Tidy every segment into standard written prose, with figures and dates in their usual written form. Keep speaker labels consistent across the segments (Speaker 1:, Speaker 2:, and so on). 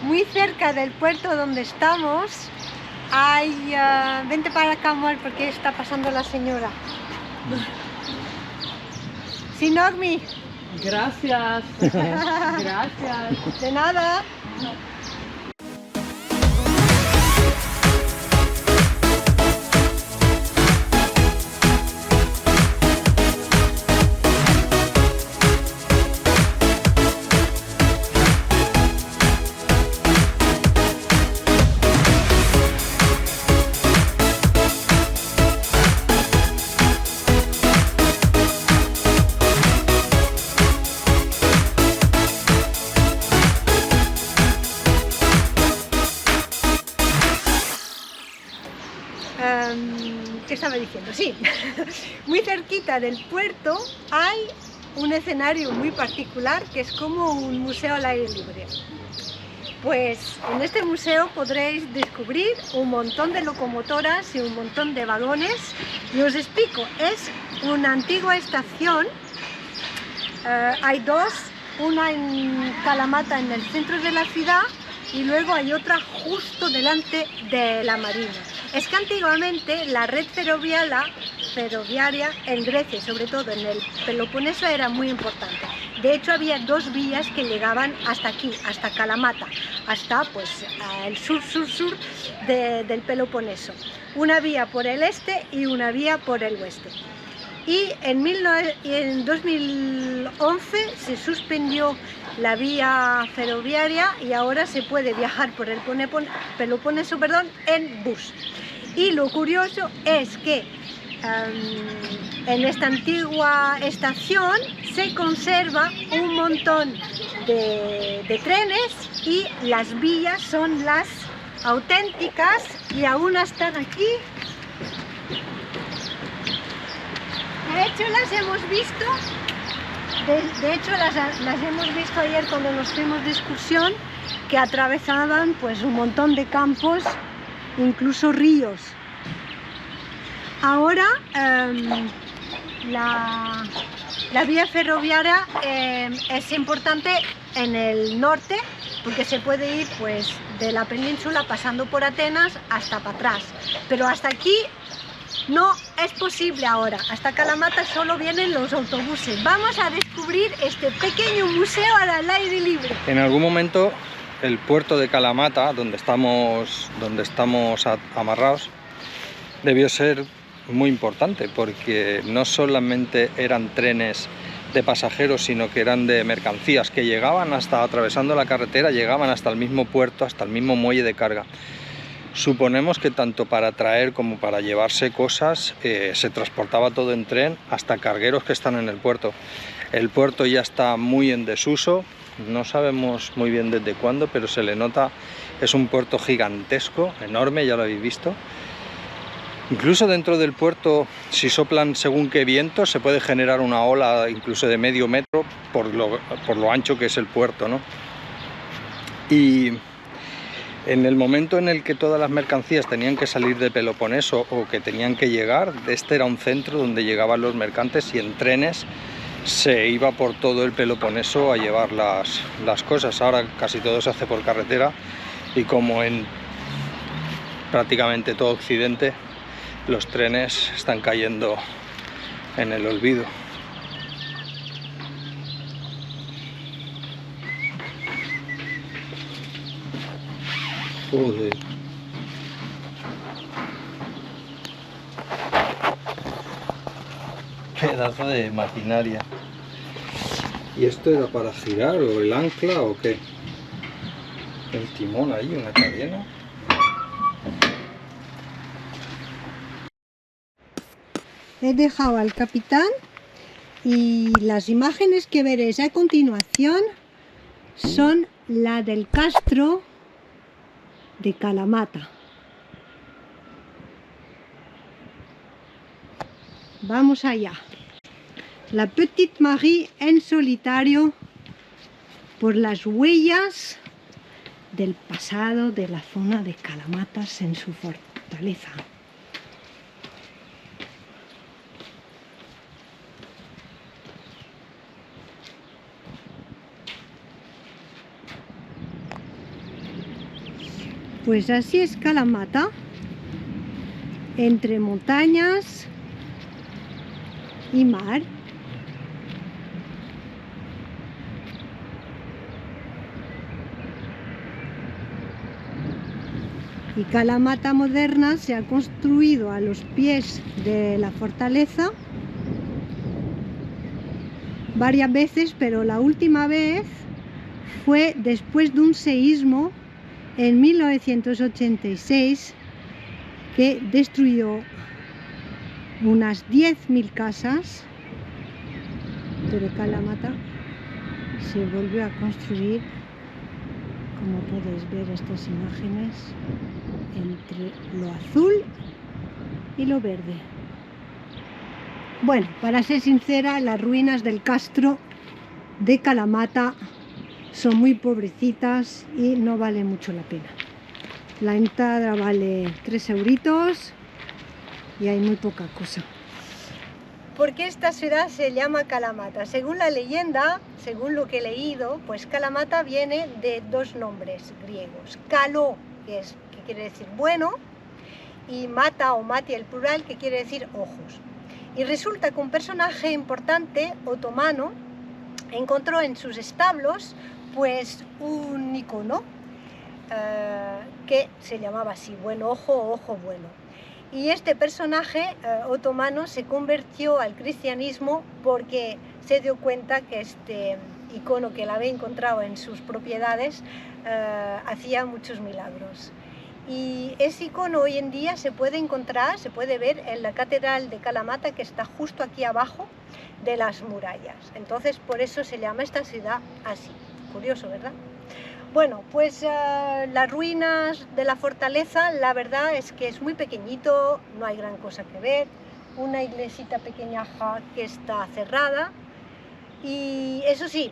Speaker 1: muy cerca del puerto donde estamos hay... vente para acá, amor, porque está pasando la señora. Sinormi.
Speaker 2: Gracias. Gracias.
Speaker 1: De nada. ¿Qué estaba diciendo? Sí, muy cerquita del puerto hay un escenario muy particular que es como un museo al aire libre. Pues en este museo podréis descubrir un montón de locomotoras y un montón de vagones. Y os explico, es una antigua estación, hay dos, una en Kalamata en el centro de la ciudad y luego hay otra justo delante de la marina. Es que antiguamente la red ferroviaria en Grecia, sobre todo en el Peloponeso, era muy importante. De hecho había dos vías que llegaban hasta aquí, hasta Kalamata, hasta pues el sur del Peloponeso. Una vía por el este y una vía por el oeste. Y en 2011 se suspendió la vía ferroviaria y ahora se puede viajar por el Peloponeso en bus. Y lo curioso es que en esta antigua estación se conserva un montón de trenes y las vías son las auténticas y aún están aquí. De hecho las hemos visto, las hemos visto ayer cuando nos fuimos de excursión, que atravesaban pues un montón de campos, incluso ríos. Ahora la vía ferroviaria es importante en el norte porque se puede ir pues de la península pasando por Atenas hasta para atrás, pero hasta aquí no es posible ahora. Hasta Kalamata solo vienen los autobuses. Vamos a descubrir este pequeño museo al aire libre.
Speaker 3: En algún momento el puerto de Kalamata, donde estamos amarrados, debió ser muy importante porque no solamente eran trenes de pasajeros, sino que eran de mercancías que llegaban hasta, atravesando la carretera, llegaban hasta el mismo puerto, hasta el mismo muelle de carga. Suponemos que tanto para traer como para llevarse cosas se transportaba todo en tren hasta cargueros que están en el puerto. El puerto ya está muy en desuso, no sabemos muy bien desde cuándo, pero se le nota, es un puerto gigantesco, enorme, ya lo habéis visto. Incluso dentro del puerto, si soplan según qué viento, se puede generar una ola incluso de medio metro por lo ancho que es el puerto, ¿no? Y en el momento en el que todas las mercancías tenían que salir de Peloponeso o que tenían que llegar, este era un centro donde llegaban los mercantes y en trenes se iba por todo el Peloponeso a llevar las cosas. Ahora casi todo se hace por carretera y como en prácticamente todo Occidente, los trenes están cayendo en el olvido. Joder. Pedazo de maquinaria. ¿Y esto era para girar o el ancla o qué? El timón ahí, una cadena.
Speaker 1: He dejado al capitán y las imágenes que veréis a continuación son la del castro de Kalamata. Vamos allá. La Petite Marie en solitario por las huellas del pasado de la zona de Kalamatas en su fortaleza. Pues así es Kalamata, entre montañas y mar. Y Kalamata moderna se ha construido a los pies de la fortaleza varias veces, pero la última vez fue después de un seísmo en 1986 que destruyó unas 10.000 casas, pero Kalamata se volvió a construir, como podéis ver estas imágenes, entre lo azul y lo verde. Bueno, para ser sincera, las ruinas del castro de Kalamata son muy pobrecitas y no vale mucho la pena. La entrada vale 3 euritos y hay muy poca cosa. ¿Por qué esta ciudad se llama Kalamata? Según la leyenda, según lo que he leído, pues Kalamata viene de 2 nombres griegos. Kalo, que quiere decir bueno, y mata o mati, el plural, que quiere decir ojos. Y resulta que un personaje importante, otomano, encontró en sus establos pues un icono que se llamaba así, buen ojo o ojo bueno. Y este personaje otomano se convirtió al cristianismo porque se dio cuenta que este icono que él había encontrado en sus propiedades hacía muchos milagros. Y ese icono hoy en día se puede encontrar, se puede ver en la catedral de Kalamata, que está justo aquí abajo de las murallas. Entonces por eso se llama esta ciudad así. Curioso, ¿verdad? Bueno, pues las ruinas de la fortaleza, la verdad es que es muy pequeñito, no hay gran cosa que ver. Una iglesita pequeñaja que está cerrada. Y eso sí,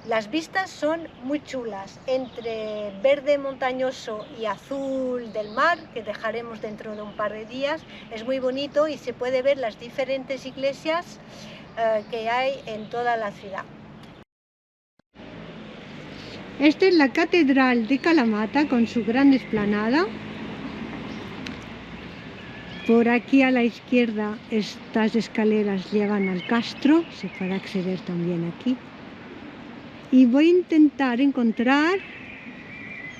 Speaker 1: las vistas son muy chulas, entre verde montañoso y azul del mar, que dejaremos dentro de un par de días. Es muy bonito y se puede ver las diferentes iglesias que hay en toda la ciudad. Esta es la catedral de Kalamata con su gran explanada. Por aquí a la izquierda estas escaleras llevan al castro, se puede acceder también aquí. Y voy a intentar encontrar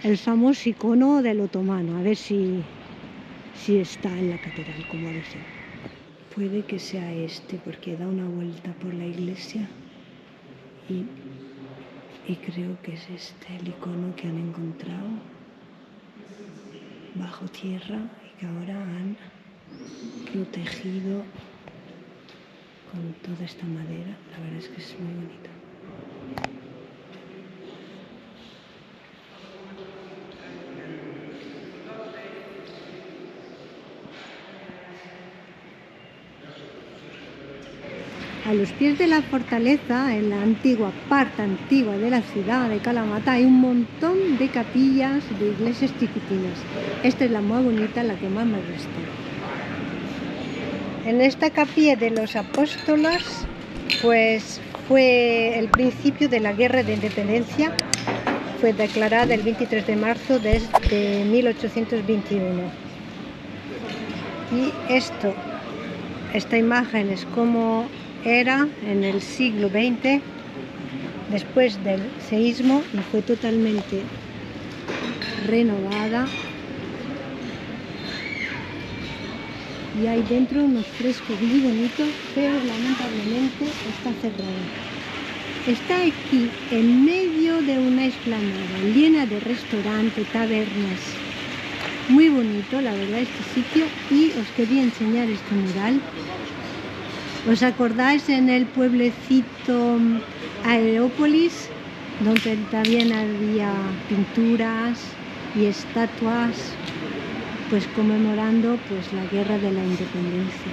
Speaker 1: el famoso icono del otomano, a ver si está en la catedral, como dicen. Puede que sea este, porque da una vuelta por la iglesia y creo que es este el icono que han encontrado bajo tierra y que ahora han protegido con toda esta madera. La verdad es que es muy bonito. A los pies de la fortaleza, en la parte antigua de la ciudad de Kalamata, hay un montón de capillas, de iglesias chiquitinas. Esta es la más bonita, la que más me gusta. En esta capilla de los apóstoles, pues fue el principio de la guerra de independencia. Fue declarada el 23 de marzo de 1821. Y esta imagen es como era en el siglo XX, después del seísmo, y fue totalmente renovada. Y hay dentro unos frescos muy bonitos, pero lamentablemente está cerrado. Está aquí en medio de una explanada llena de restaurantes, tabernas. Muy bonito, la verdad, este sitio. Y os quería enseñar este mural. ¿Os acordáis en el pueblecito Aerópolis, donde también había pinturas y estatuas, pues conmemorando pues la guerra de la independencia?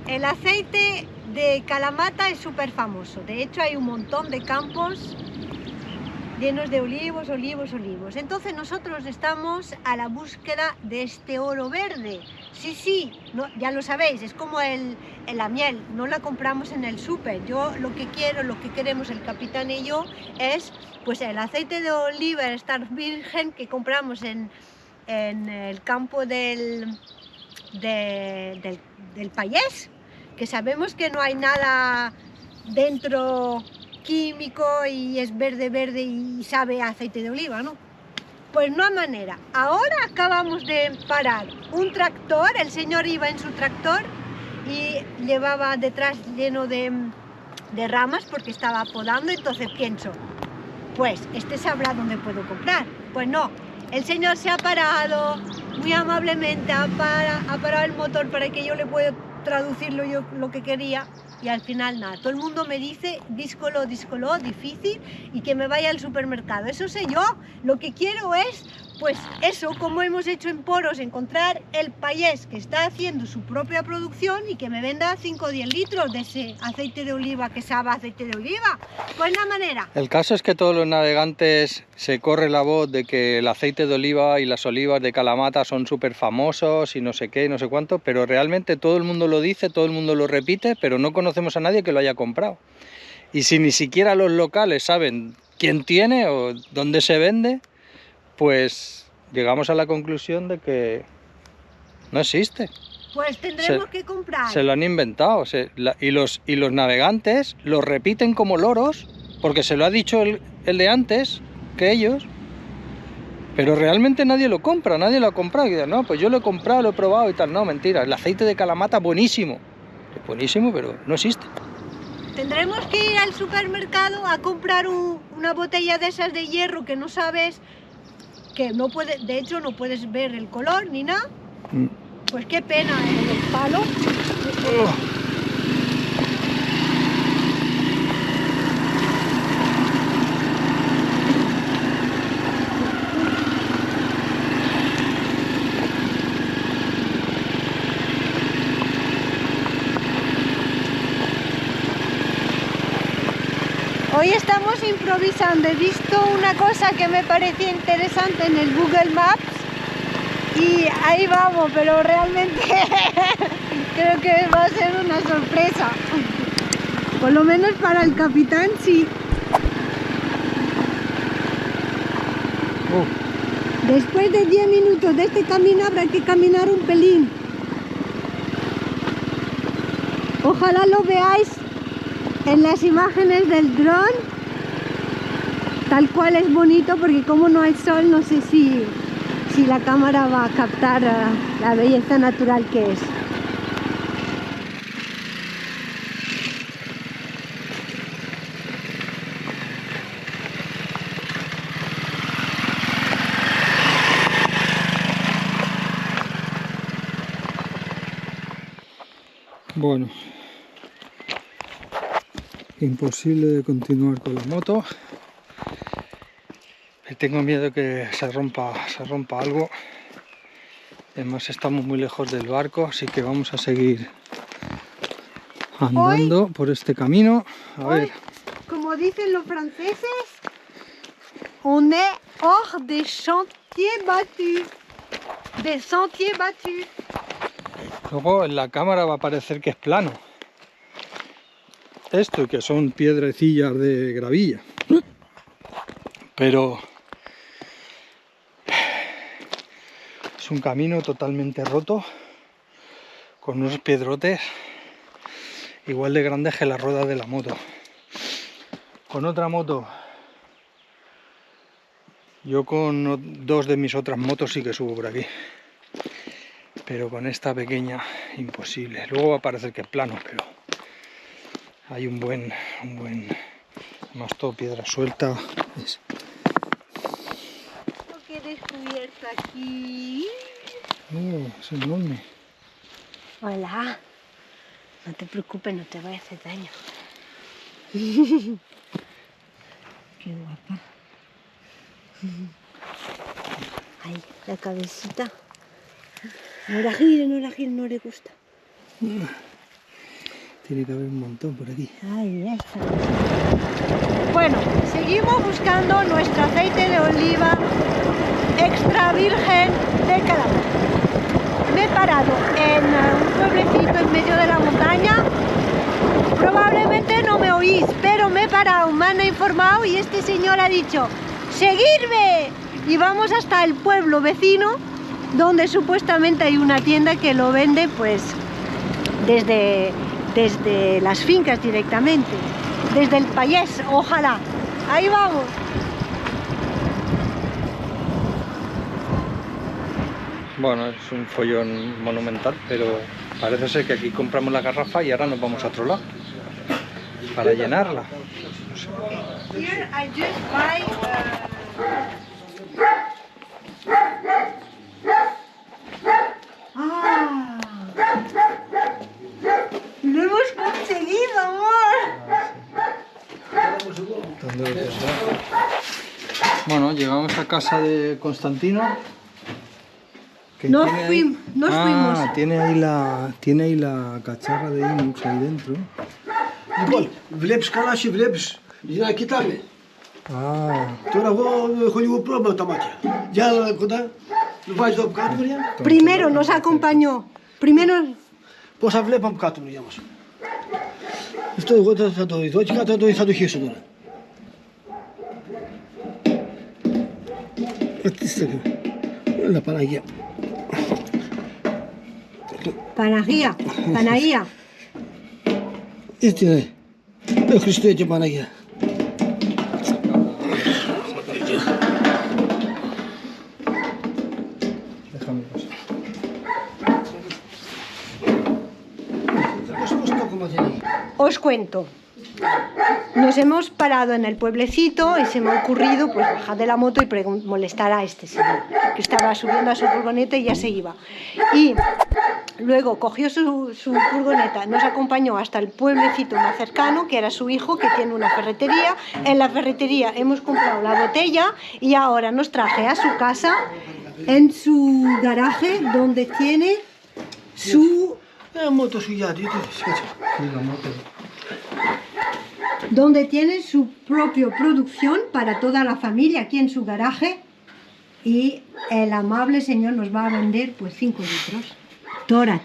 Speaker 1: El aceite de Kalamata es súper famoso. De hecho hay un montón de campos llenos de olivos, olivos, olivos. Entonces nosotros estamos a la búsqueda de este oro verde. Sí, sí, no, ya lo sabéis, es como la miel, no la compramos en el súper. Yo lo que quiero, lo que queremos el capitán y yo es pues el aceite de oliva extra virgen que compramos en el campo del payés, que sabemos que no hay nada dentro químico y es verde, verde y sabe a aceite de oliva, ¿no? Pues no hay manera. Ahora acabamos de parar un tractor, el señor iba en su tractor y llevaba detrás lleno de ramas porque estaba podando, entonces pienso, pues este sabrá dónde puedo comprar. Pues no, el señor se ha parado, muy amablemente ha parado el motor para que yo le pueda traducirlo yo lo que quería y al final nada. Todo el mundo me dice díscolo, difícil y que me vaya al supermercado. Eso sé yo, lo que quiero es, pues eso, como hemos hecho en Poros, encontrar el payés que está haciendo su propia producción y que me venda 5 o 10 litros de ese aceite de oliva que sabe a aceite de oliva. Pues la manera.
Speaker 3: El caso es que todos los navegantes se corre la voz de que el aceite de oliva y las olivas de Kalamata son súper famosos y no sé qué, no sé cuánto, pero realmente todo el mundo lo dice, todo el mundo lo repite, pero no conocemos a nadie que lo haya comprado. Y si ni siquiera los locales saben quién tiene o dónde se vende, pues llegamos a la conclusión de que no existe.
Speaker 1: Pues tendremos que comprar.
Speaker 3: Se lo han inventado. Y los navegantes lo repiten como loros, porque se lo ha dicho el de antes que ellos, pero realmente nadie lo compra, nadie lo ha comprado. Y dicen, no, pues yo lo he comprado, lo he probado y tal. No, mentira, el aceite de Kalamata buenísimo. Es buenísimo, pero no existe.
Speaker 1: Tendremos que ir al supermercado a comprar una botella de esas de hierro que no sabes, que no puede, de hecho no puedes ver el color ni nada. Pues qué pena, el palo. Hoy estamos improvisando, he visto una cosa que me parecía interesante en el Google Maps y ahí vamos, pero realmente creo que va a ser una sorpresa, por lo menos para el capitán sí. Después de 10 minutos de este camino habrá que caminar un pelín. Ojalá lo veáis en las imágenes del dron, tal cual es bonito, porque como no hay sol, no sé si la cámara va a captar la belleza natural que es.
Speaker 3: Bueno, imposible de continuar con la moto. Tengo miedo que se rompa algo. Además estamos muy lejos del barco, así que vamos a seguir andando por este camino. A ver.
Speaker 1: Como dicen los franceses, on est hors des chantiers battus. Des sentiers battus.
Speaker 3: Luego en la cámara va a parecer que es plano. Esto y que son piedrecillas de gravilla. Pero es un camino totalmente roto, con unos piedrotes igual de grandes que las ruedas de la moto. Con otra moto, yo con dos de mis otras motos sí que subo por aquí, pero con esta pequeña imposible. Luego va a parecer que es plano, pero hay un buen más todo piedra suelta.
Speaker 1: Lo que he descubierto aquí.
Speaker 3: Es enorme.
Speaker 1: Hola, no te preocupes, no te voy a hacer daño. Qué guapa. Ahí, la cabecita. No la gire, no le gusta.
Speaker 3: Tiene que haber un montón por aquí.
Speaker 1: Ahí está. Bueno, seguimos. seguimos buscando nuestro aceite de oliva extra virgen de Calamata. Me he parado en un pueblecito en medio de la montaña. Probablemente no me oís, pero me he parado, me han informado y este señor ha dicho ¡seguidme! Y vamos hasta el pueblo vecino, donde supuestamente hay una tienda que lo vende pues desde las fincas directamente, desde el payés, ojalá. Ahí vamos.
Speaker 3: Bueno, es un follón monumental, pero parece ser que aquí compramos la garrafa y ahora nos vamos a otro lado para llenarla. No sé.
Speaker 1: Here I just buy, ¡lo hemos conseguido, amor!
Speaker 3: Bueno, llegamos a casa de Constantino. Que
Speaker 1: Nos
Speaker 3: tiene ahí-
Speaker 1: fuimos.
Speaker 3: Tiene ahí la cacharra de Linux ahí dentro.
Speaker 4: Nicole, влепиш калаши, влепиш. Я китами.
Speaker 3: Ah,
Speaker 4: Тора го ходил пробовал томати. Я куда? Vais до Катмурия?
Speaker 1: Primero nos acompañó. Primero,
Speaker 4: После влепом Катмурия. Что вот это то, точка то и саду хишу дора. Это столько. La Panagia.
Speaker 1: Panagia.
Speaker 4: Истинно. Да Христос эти Пanagia.
Speaker 3: déjame pasar.
Speaker 1: Os cuento. Nos hemos parado en el pueblecito y se me ha ocurrido pues bajar de la moto y molestar a este señor que estaba subiendo a su furgoneta y ya se iba. Y luego cogió su furgoneta, nos acompañó hasta el pueblecito más cercano, que era su hijo, que tiene una ferretería. En la ferretería hemos comprado la botella y ahora nos traje a su casa, en su garaje, donde tiene su...
Speaker 4: Moto suya, tío,
Speaker 3: Sí, la moto.
Speaker 1: donde tiene su propia producción para toda la familia aquí en su garaje, y el amable señor nos va a vender pues 5 litros. Tora.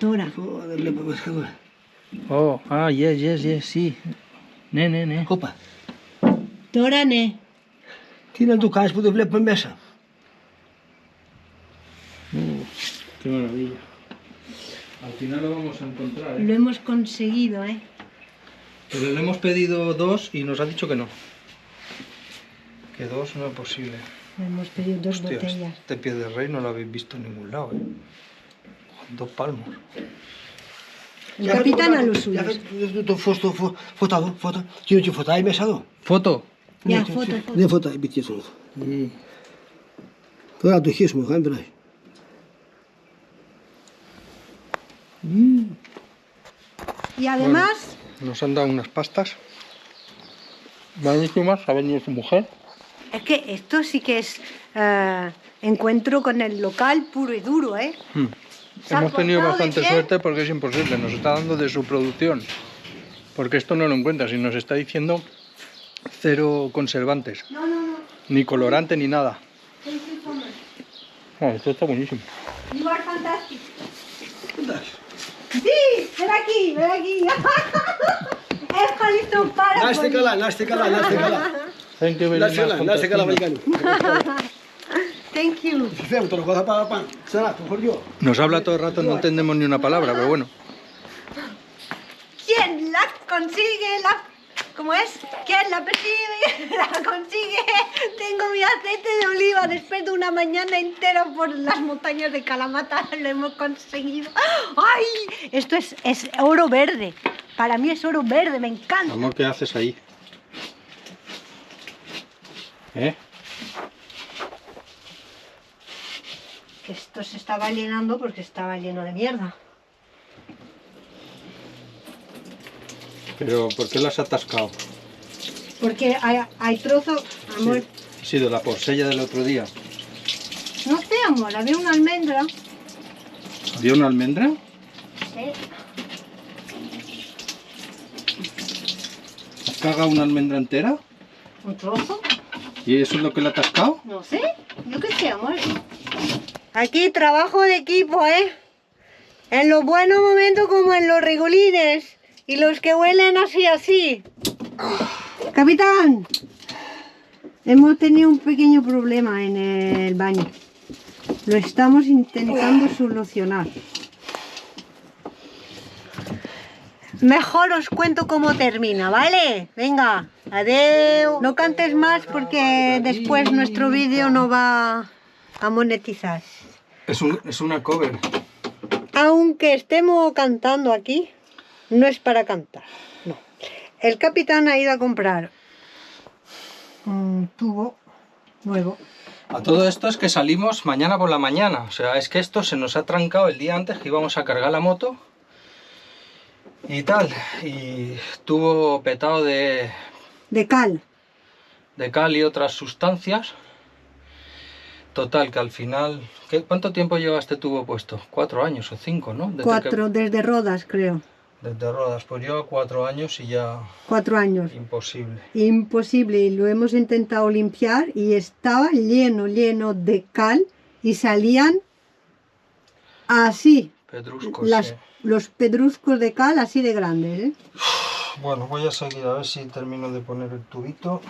Speaker 3: Oh, yes, sí. Ne.
Speaker 4: Copa.
Speaker 1: Tora ne.
Speaker 4: Tiene tu casa, puede влепом mesa.
Speaker 3: Qué maravilla. Al final lo vamos a encontrar,
Speaker 1: Lo hemos conseguido, ¿eh?
Speaker 3: Pero le hemos pedido 2 y nos ha dicho que no. Que 2 no es posible.
Speaker 1: Le hemos pedido 2
Speaker 3: Hostia,
Speaker 1: botellas.
Speaker 3: este pie de rey no lo habéis visto en ningún lado, ¿eh? Con 2 palmos.
Speaker 1: El capitán a los suyos.
Speaker 4: Foto. Тино фото, ай мешало.
Speaker 3: ¿Foto?
Speaker 1: Ya, foto.
Speaker 4: Не фото, бити сунут.
Speaker 3: Sí.
Speaker 4: Тора духиш му, хам брай.
Speaker 1: Y además,
Speaker 3: Nos han dado unas pastas. Buenísimas, ha venido su mujer.
Speaker 1: es que esto sí que es encuentro con el local puro y duro, ¿eh? Se ha
Speaker 3: Hemos tenido
Speaker 1: portado de
Speaker 3: bastante
Speaker 1: pie.
Speaker 3: suerte porque es imposible, nos está dando de su producción. Porque esto no lo encuentras y nos está diciendo 0 conservantes,
Speaker 1: No.
Speaker 3: ni colorante ni nada.
Speaker 1: Thank you so much.
Speaker 3: Esto está buenísimo.
Speaker 1: You are fantastic. Sí, ven aquí. Es listo para...
Speaker 4: Наште кала.
Speaker 3: Thank you very much,
Speaker 4: Наште кала
Speaker 3: Constantino.
Speaker 4: вайгану.
Speaker 1: Thank you.
Speaker 4: Фем, то cosa para pan. Sana, tu jordio.
Speaker 3: Nos habla todo el rato, no entendemos ni una palabra, pero bueno.
Speaker 1: ¿Quién la consigue? ¿Cómo es? ¿Quién la persigue? La consigue. Tengo mi aceite de oliva después de una mañana entera por las montañas de Kalamata. Lo hemos conseguido. ¡Ay! Esto es oro verde. Para mí es oro verde, me encanta.
Speaker 3: Amor, ¿qué haces ahí? ¿Eh?
Speaker 1: Esto se estaba llenando porque estaba lleno de mierda.
Speaker 3: Pero, ¿por qué las has atascado?
Speaker 1: Porque hay trozos, amor.
Speaker 3: Ha sido la porsella del otro día.
Speaker 1: No sé, amor, había una almendra.
Speaker 3: ¿Había una almendra?
Speaker 1: Sí.
Speaker 3: ¿Has cagado una almendra entera?
Speaker 1: ¿Un trozo?
Speaker 3: ¿Y eso es lo que le ha atascado?
Speaker 1: No sé, yo qué sé, amor. Aquí trabajo de equipo, ¿eh? En los buenos momentos como en los regulines. Y los que huelen así. Capitán, hemos tenido un pequeño problema en el baño. Lo estamos intentando solucionar. Mejor os cuento cómo termina, ¿vale? Venga, adiós. No cantes más porque después nuestro vídeo no va a monetizar.
Speaker 3: Es una cover.
Speaker 1: Aunque estemos cantando aquí, no es para cantar, no. El capitán ha ido a comprar un tubo nuevo.
Speaker 3: A todo esto es que salimos mañana por la mañana. O sea, es que esto se nos ha trancado el día antes que íbamos a cargar la moto. Y tal. Y tuvo petado de
Speaker 1: cal.
Speaker 3: De cal y otras sustancias. Total, que al final... ¿Cuánto tiempo lleva este tubo puesto? 4 años o 5, ¿no?
Speaker 1: Desde Rodas, creo.
Speaker 3: Desde Rodas, pues lleva 4 años y ya...
Speaker 1: 4 años.
Speaker 3: Imposible.
Speaker 1: Imposible, y lo hemos intentado limpiar y estaba lleno de cal y salían así.
Speaker 3: Pedruscos, sí.
Speaker 1: Los pedruscos de cal así de grandes, ¿eh?
Speaker 3: Bueno, voy a seguir a ver si termino de poner el tubito.